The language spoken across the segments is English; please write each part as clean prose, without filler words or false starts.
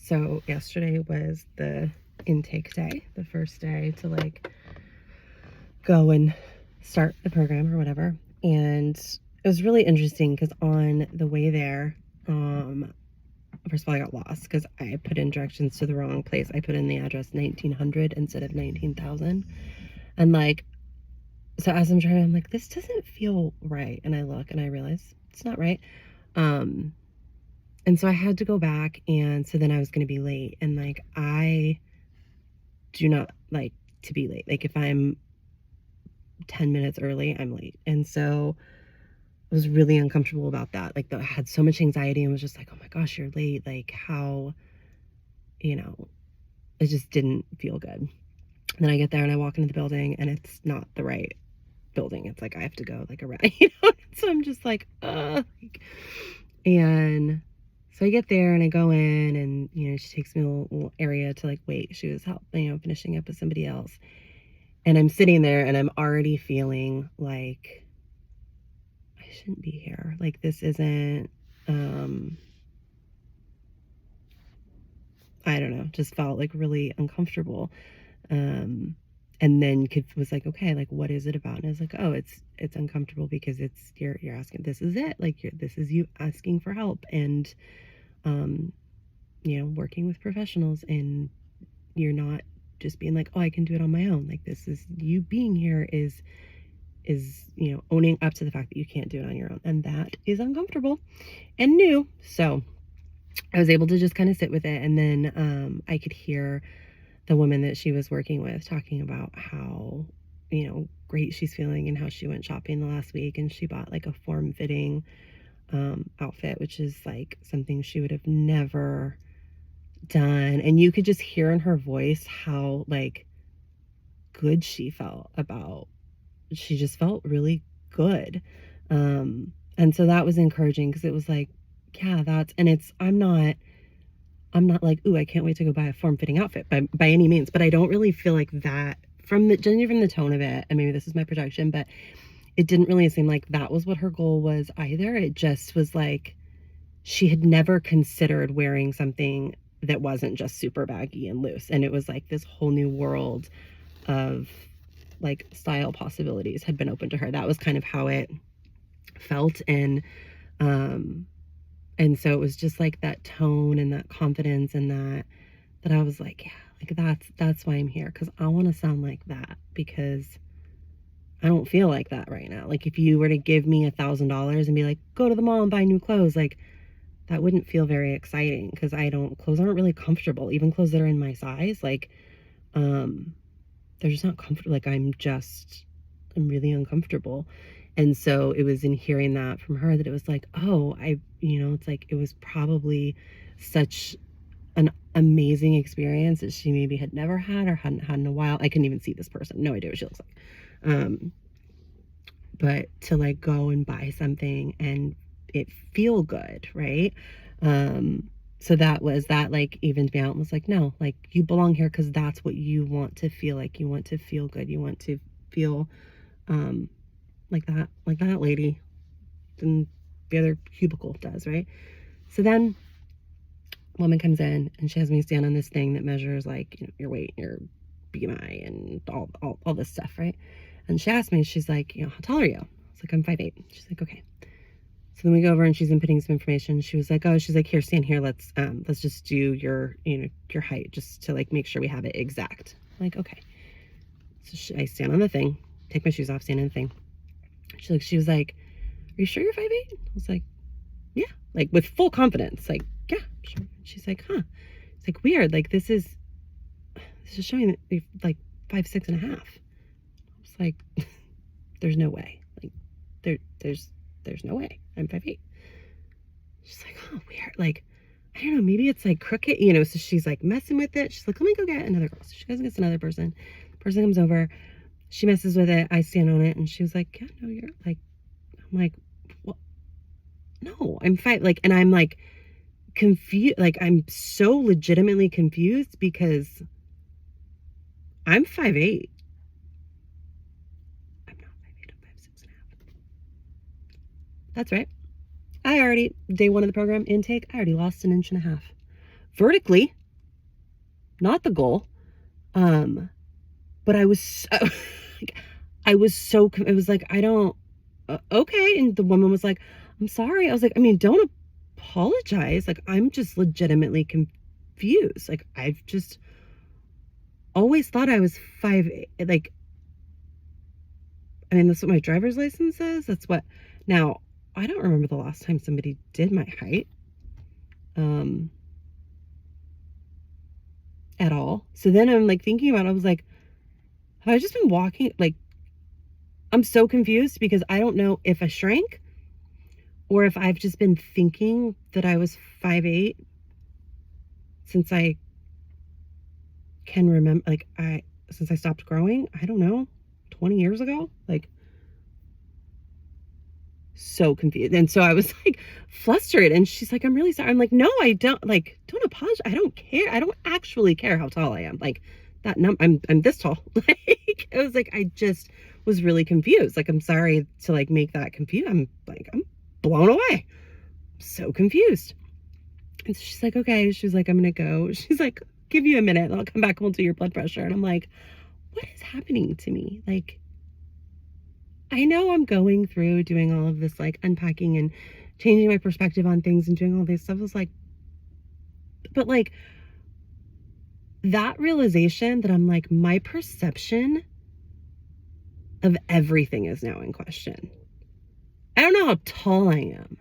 So yesterday was the intake day, the first day to like go and start the program or whatever. And it was really interesting because on the way there, first of all, I got lost because I put in directions to the wrong place. I put in the address 1900 instead of 19,000. And like, so as I'm driving, I'm like, this doesn't feel right. And I look and I realize it's not right. And so I had to go back, and so then I was going to be late. And like, I do not like to be late. Like, if I'm 10 minutes early, I'm late. And so I was really uncomfortable about that. Like, I had so much anxiety and was just like, oh my gosh, you're late. Like, how, it just didn't feel good. And then I get there and I walk into the building, and it's not the right building. It's like I have to go like around, So I'm just like, and so I get there and I go in, and she takes me a little area to like wait. She was finishing up with somebody else. And I'm sitting there and I'm already feeling like I shouldn't be here. Like, this isn't I don't know, just felt like really uncomfortable. And then was like, okay, like, what is it about? And I was like, oh, it's uncomfortable because you're asking, this is it. Like, this is you asking for help, and, working with professionals, and you're not just being like, oh, I can do it on my own. Like, this is you being here is, owning up to the fact that you can't do it on your own. And that is uncomfortable and new. So I was able to just kind of sit with it. And then, I could hear the woman that she was working with talking about how, great she's feeling and how she went shopping the last week and she bought like a form-fitting outfit, which is like something she would have never done. And you could just hear in her voice how like good she felt about, she just felt really good. And so that was encouraging because it was like, yeah, I'm not like, ooh, I can't wait to go buy a form-fitting outfit by any means, but I don't really feel like that from the tone of it, and maybe this is my projection, but it didn't really seem like that was what her goal was either. It just was like she had never considered wearing something that wasn't just super baggy and loose, and it was like this whole new world of like style possibilities had been open to her. That was kind of how it felt. And so it was just like that tone and that confidence and that I was like, yeah, like that's why I'm here, because I want to sound like that, because I don't feel like that right now. Like, if you were to give me $1,000 and be like, go to the mall and buy new clothes, like, that wouldn't feel very exciting, because clothes aren't really comfortable. Even clothes that are in my size, like, they're just not comfortable. Like, I'm really uncomfortable. And so it was in hearing that from her that it was like, oh, it's like, it was probably such an amazing experience that she maybe had never had or hadn't had in a while. I couldn't even see this person. No idea what she looks like. But to like go and buy something and it feel good, right? So that like evened me out and was like, no, like, you belong here because that's what you want to feel like. You want to feel good. You want to feel like that lady in the other cubicle does, right? So then woman comes in and she has me stand on this thing that measures like, your weight, your BMI, and all this stuff, right? And she asked me, she's like, how tall are you? I was like, I'm 5'8". She's like, okay. So then we go over and she's inputting some information. She was like, she's like, here, stand here. Let's just do your height just to like make sure we have it exact. I'm like, okay. So I stand on the thing, take my shoes off, stand on the thing. She was like, are you sure you're 5'8"? I was like, yeah, like with full confidence, like, yeah, sure. She's like, huh. It's like, weird. Like, this is showing that you're like 5'6.5". I was like, there's no way. Like, there's no way. I'm 5'8". She's like, oh, weird. Like, I don't know, maybe it's like crooked, so she's like messing with it. She's like, let me go get another girl. So she goes and gets another person. Person comes over, she messes with it, I stand on it, and she was like, yeah, no, you're like, I'm like, what? No, I'm fine. Like, and I'm like confused. Like, I'm so legitimately confused because I'm 5'8". I'm not 5'8", I'm 5'6.5". That's right. Day one of the program intake, I already lost 1.5 inches vertically, not the goal. But I was so, like, it was like, I don't, okay. And the woman was like, I'm sorry. I was like, I mean, don't apologize. Like, I'm just legitimately confused. Like, I've just always thought I was 5'8". Like, I mean, that's what my driver's license says. That's what, now, I don't remember the last time somebody did my height, at all. So then I'm like thinking about it. I was like, have I just been walking? Like, I'm so confused because I don't know if I shrank or if I've just been thinking that I was 5'8" since I can remember, like, since I stopped growing. I don't know, 20 years ago. Like, so confused. And so I was like flustered, and she's like, I'm really sorry. I'm like, no, I don't, like, don't apologize. I don't care. I don't actually care how tall I am. Like, I'm this tall. Like, I was like, I just was really confused. Like, I'm sorry to like make that confused. I'm blown away. I'm so confused. And so she's like, okay. She's like, I'm gonna go. She's like, give you a minute and I'll come back and we'll do your blood pressure. And I'm like, what is happening to me? Like, I know I'm going through doing all of this, like, unpacking and changing my perspective on things and doing all this stuff. I was like, but like, that realization that I'm like, my perception of everything is now in question. I don't know how tall I am.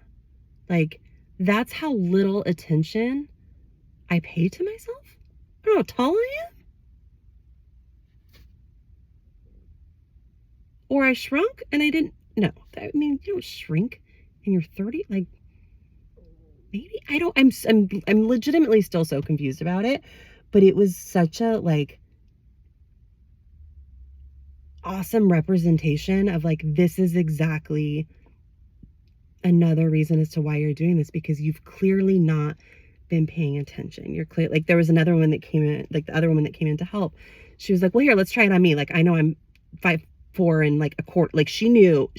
Like, that's how little attention I pay to myself. I don't know how tall I am. Or I shrunk and I didn't. No, I mean, you don't shrink and you're 30. Like, maybe I don't. I'm legitimately still so confused about it. But it was such a like awesome representation of like, this is exactly another reason as to why you're doing this, because you've clearly not been paying attention. You're clear. Like, there was another woman that came in, like the other woman that came in to help. She was like, well, here, let's try it on me. Like, I know I'm 5'4" and like a quarter. Like, she knew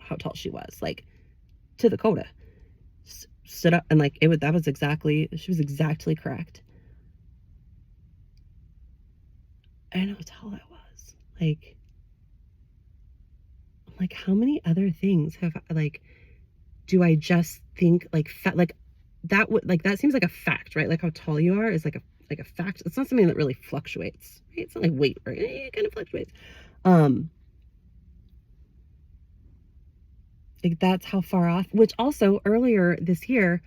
how tall she was, like, to the quota. Stood up and like, she was exactly correct. I know how tall I was. Like, how many other things have, like, do I just think like like that would, like, that seems like a fact, right? Like, how tall you are is like a fact. It's not something that really fluctuates, right? It's not like weight, right? It kind of fluctuates. Like, that's how far off. Which also, earlier this year,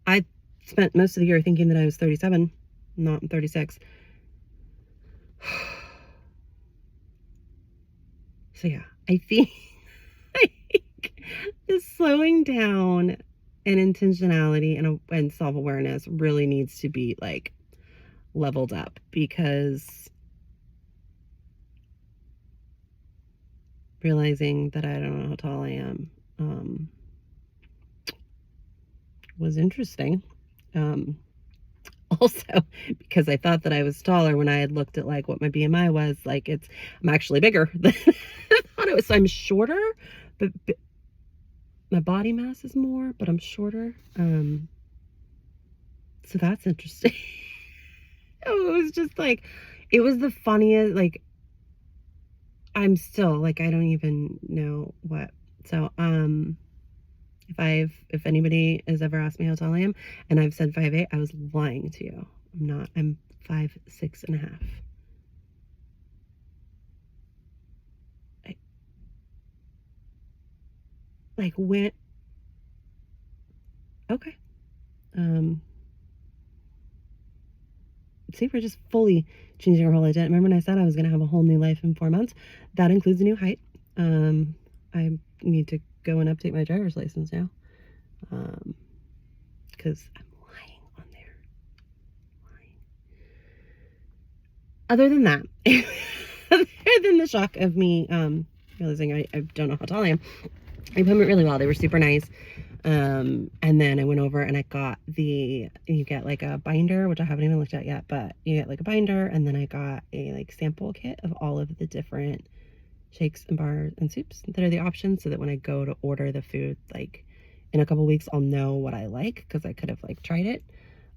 I spent most of the year thinking that I was 37, not 36. So yeah, I think just slowing down and intentionality and self-awareness really needs to be like leveled up, because realizing that I don't know how tall I am was interesting. Also, because I thought that I was taller when I had looked at like what my BMI was. Like, I'm actually bigger than I thought it was. So I'm shorter, but my body mass is more, but I'm shorter. So that's interesting. It was just like, it was the funniest. Like, I'm still like, I don't even know what. So if anybody has ever asked me how tall I am and I've said 5'8", I was lying to you. I'm not. I'm 5'6.5". Like, when, okay. See, we're just fully changing our whole identity. Remember when I said I was going to have a whole new life in 4 months? That includes a new height. I need to go and update my driver's license now. Because I'm lying on there. Lying. Other than that, other than the shock of me realizing I don't know how tall I am, I put it really well. They were super nice. And then I went over and I got you get like a binder, which I haven't even looked at yet, but you get like a binder, and then I got a like sample kit of all of the different shakes and bars and soups that are the options, so that when I go to order the food, like in a couple weeks, I'll know what I like, because I could have like tried it.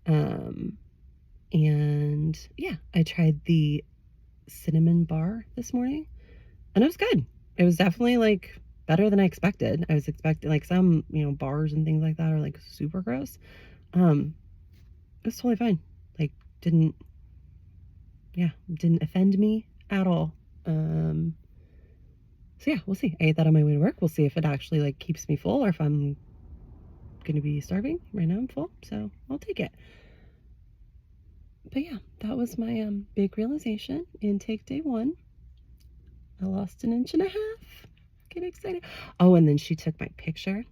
Um, and yeah, I tried the cinnamon bar this morning and it was good. It was definitely like better than I expected. I was expecting like some, bars and things like that are like super gross. It was totally fine. Like didn't didn't offend me at all. Um, so yeah, we'll see. I ate that on my way to work. We'll see if it actually like keeps me full or if I'm gonna be starving. Right now I'm full, so I'll take it. But yeah, that was my big realization. Intake day 1. I lost an inch and a half. Get excited. Oh, and then she took my picture.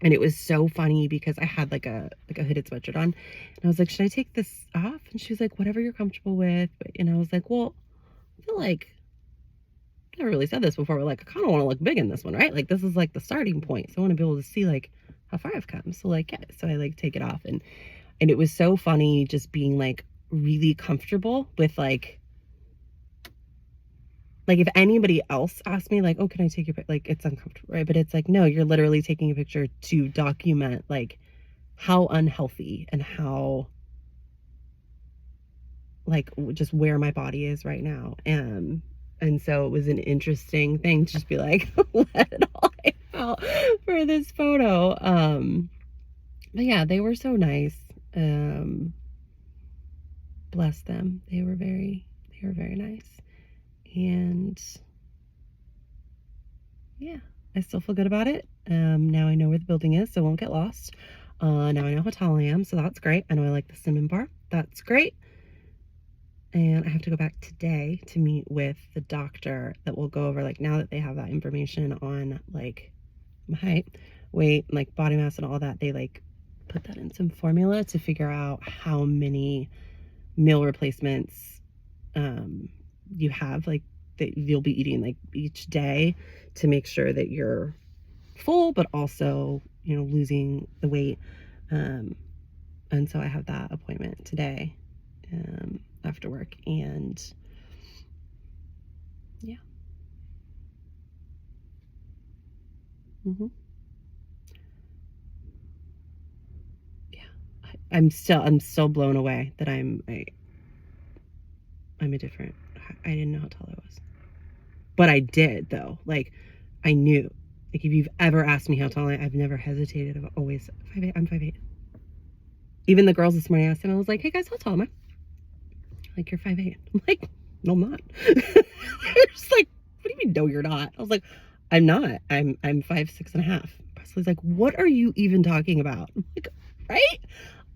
And it was so funny because I had like a hooded sweatshirt on. And I was like, should I take this off? And she was like, whatever you're comfortable with. And I was like, well, I feel like I never really said this before, but like I kind of want to look big in this one, right? Like this is like the starting point. So I want to be able to see like how far I've come. So like, yeah, so I like take it off and it was so funny just being like really comfortable with like if anybody else asked me like, oh, can I take your picture? Like it's uncomfortable, right? But it's like, no, you're literally taking a picture to document like how unhealthy and how like just where my body is right now. And so it was an interesting thing to just be like, let it all out for this photo. But yeah, they were so nice. Bless them. They were very nice. And yeah, I still feel good about it. Now I know where the building is, so I won't get lost. Now I know how tall I am, so that's great. I know I like the cinnamon bar. That's great. And I have to go back today to meet with the doctor that will go over, like, now that they have that information on, like, my height, weight, like, body mass and all that, they, like, put that in some formula to figure out how many meal replacements you have, like, that you'll be eating, like, each day to make sure that you're full, but also, losing the weight. And so I have that appointment today. After work, and yeah. Yeah, I'm still blown away that I'm a different. I didn't know how tall I was, but I did though. Like I knew. Like if you've ever asked me how tall I've never hesitated. I've always 5'8". I'm 5'8". Even the girls this morning asked them. I was like, "Hey guys, how tall am I?" Like you're 5'8". I'm like, "No, I'm not." They're just like, "What do you mean? No, you're not?" I was like, "I'm not. I'm 5'6.5". Presley's like, "What are you even talking about?" I'm like, "Right?"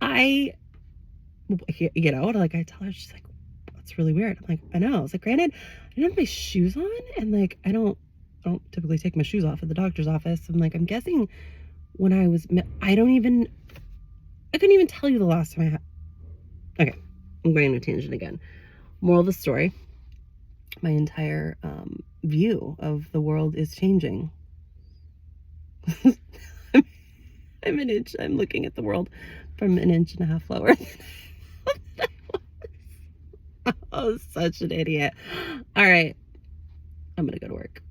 I, like I tell her, she's like, "That's really weird." I'm like, "I know." I was like, "Granted, I didn't have my shoes on, and like I don't typically take my shoes off at the doctor's office." I'm like, I'm guessing when I couldn't even tell you the last time I had. Okay, I'm going on a tangent again. Moral of the story: my entire view of the world is changing. I'm an inch. I'm looking at the world from an inch and a half lower. I was such an idiot. All right, I'm gonna go to work.